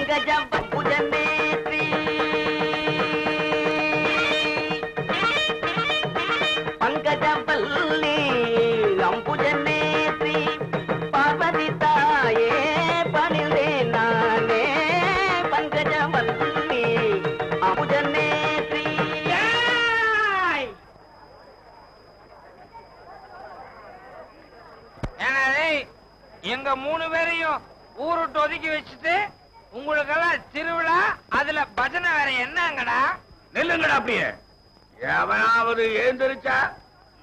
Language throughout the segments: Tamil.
பங்கஜம் புஜநேத்ரி பங்கஜம் பல்லி அம்புஜநேத்ரி பார்வதி தாயே பணிந்தே நானே பங்கஜம் பல்லி அம்புஜநேத்ரி. எங்க 3 பேரையும் ஊருட்டு ஒதுக்கி வச்சுட்டு உங்களுக்கெல்லாம் திருவிழா, அதுல பஜனை வேற என்னங்கடா? நெல்லுங்கடா அப்படியே. எவனாவது எழுந்திருச்சா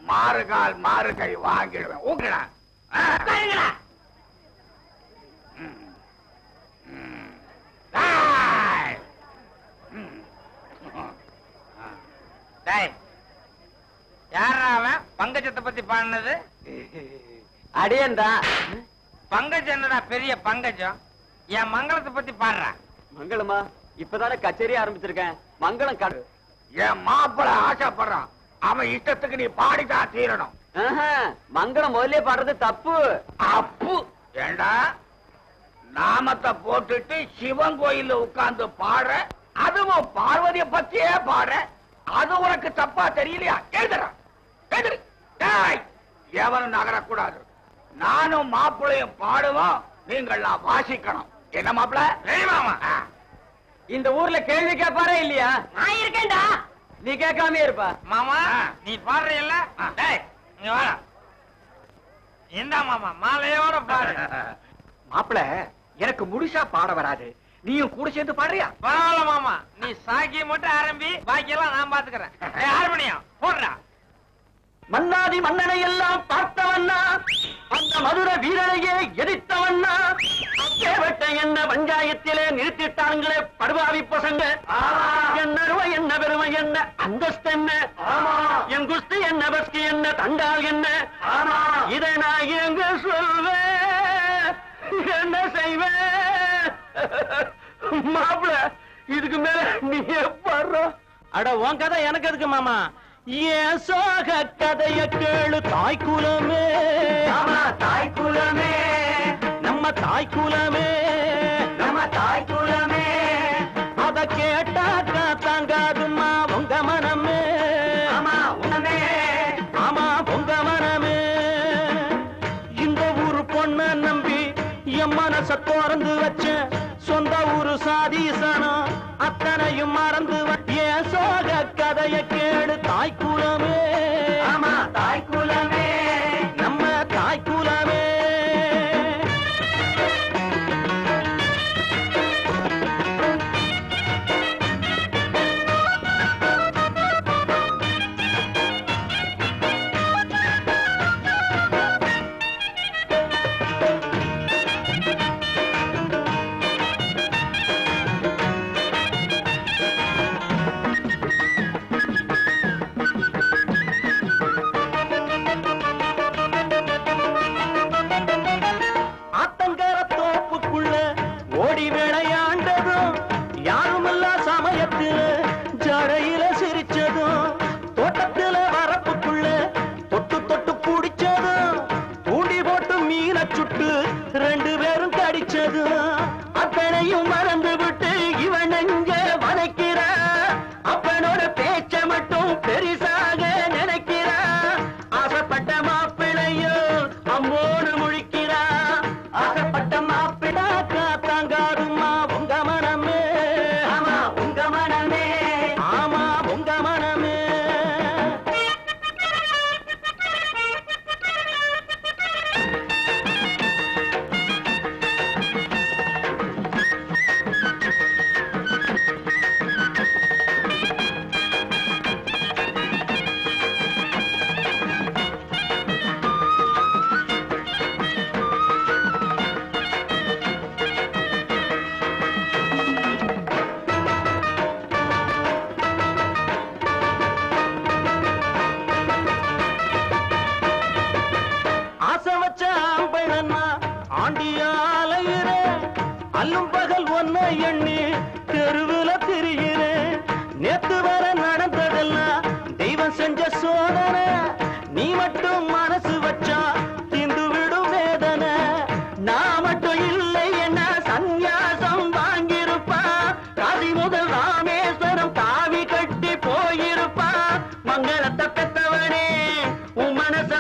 மாறுகால் மாறு கை வாங்கிடுவேன். ஊங்கடா யாரா அவன் பங்கஜத்தை பத்தி பாடினது? அடியேன்டா. பங்கஜம் என்னடா பெரிய பங்கஜம்? என் மங்களத்தை பத்தி பாடுறா. மங்களமா? இப்பதானே கச்சேரி ஆரம்பிச்சிருக்கேன். மங்களம் காடு. என் மாப்பிள ஆசைப்படுறான், அவன் இஷ்டத்துக்கு நீ பாடிதான் தீரணும். மங்களம் முதல்ல பாடுறது தப்பு. அப்பு ஏண்டா நாமத்தை போட்டுட்டு சிவன் கோயில்ல உட்கார்ந்து பாடுற, அதுவும் பார்வதிய பத்தியே பாடுற, அது உனக்கு தப்பா தெரியலையா? எழுதுறான் எவனும் நகரக்கூடாது. நானும் மாப்பிள்ளையும் பாடுவோம், நீங்கள்லாம் வாசிக்கணும். என்ன மாப்பிள்ள? இந்த ஊர்ல கேள்வி கேட்பாரே இல்லையா? நான் இருக்கேன்டா, நீ கேட்காம இருப்பா. மாமா நீ பாடுறீல்ல, நீ வா. இந்த மாமா மாலையோட பாடு. மாப்பிள்ள எனக்கு முழுசா பாட வராது, நீயும் கூட சேர்ந்து பாடுறியா? பரவாயில்ல மாமா, நீ சாக்கி மட்டும் ஆரம்பி, பாக்கியெல்லாம் நான் பாத்துக்கிறேன். ஹார்மோனியம் போடுறா. மன்னாதி மன்னனை எல்லாம் பார்த்தவண்ணா, அந்த மதுர வீரனையே எதிர்த்தவண்ணா, அப்பேவட்ட என்ன பஞ்சாயத்திலே நிறுத்திட்டாங்களே படுபாவி பசங்க. என்ன அருமை என்ன பெருமை என்ன அந்தஸ்து என்ன, என் குஸ்தி என்ன பஸ்கி என்ன தண்டால் என்ன, இதை நான் எங்க சொல்வேன், என்ன செய்வேன்? மாப்பிள இதுக்கு மேல நீ பாடுற. அட உன் கதை எனக்கு எதுக்கு மாமா? ஏன் சோக கதைய கேளு தாய்க்குலமே, தாய்க்குலமே நம்ம தாய்க்குலமே, நம்ம தாய்க்குலமே. அத கேட்டாக்கா தாங்காதுமா உங்க மனமே, ஆமா உனமே, ஆமா உங்க மனமே. இந்த ஊரு பொண்ண நம்பி என் மனச திறந்து வச்ச, சொந்த ஊரு சாதீசனம் அத்தனையும் மறந்து ஏன் சோக கதைய கேடு தாய்க்குலமே, ஆமா தாய்க்குலமே நம்ம தாய்க்குலமே.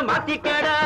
மாத்திக்கடா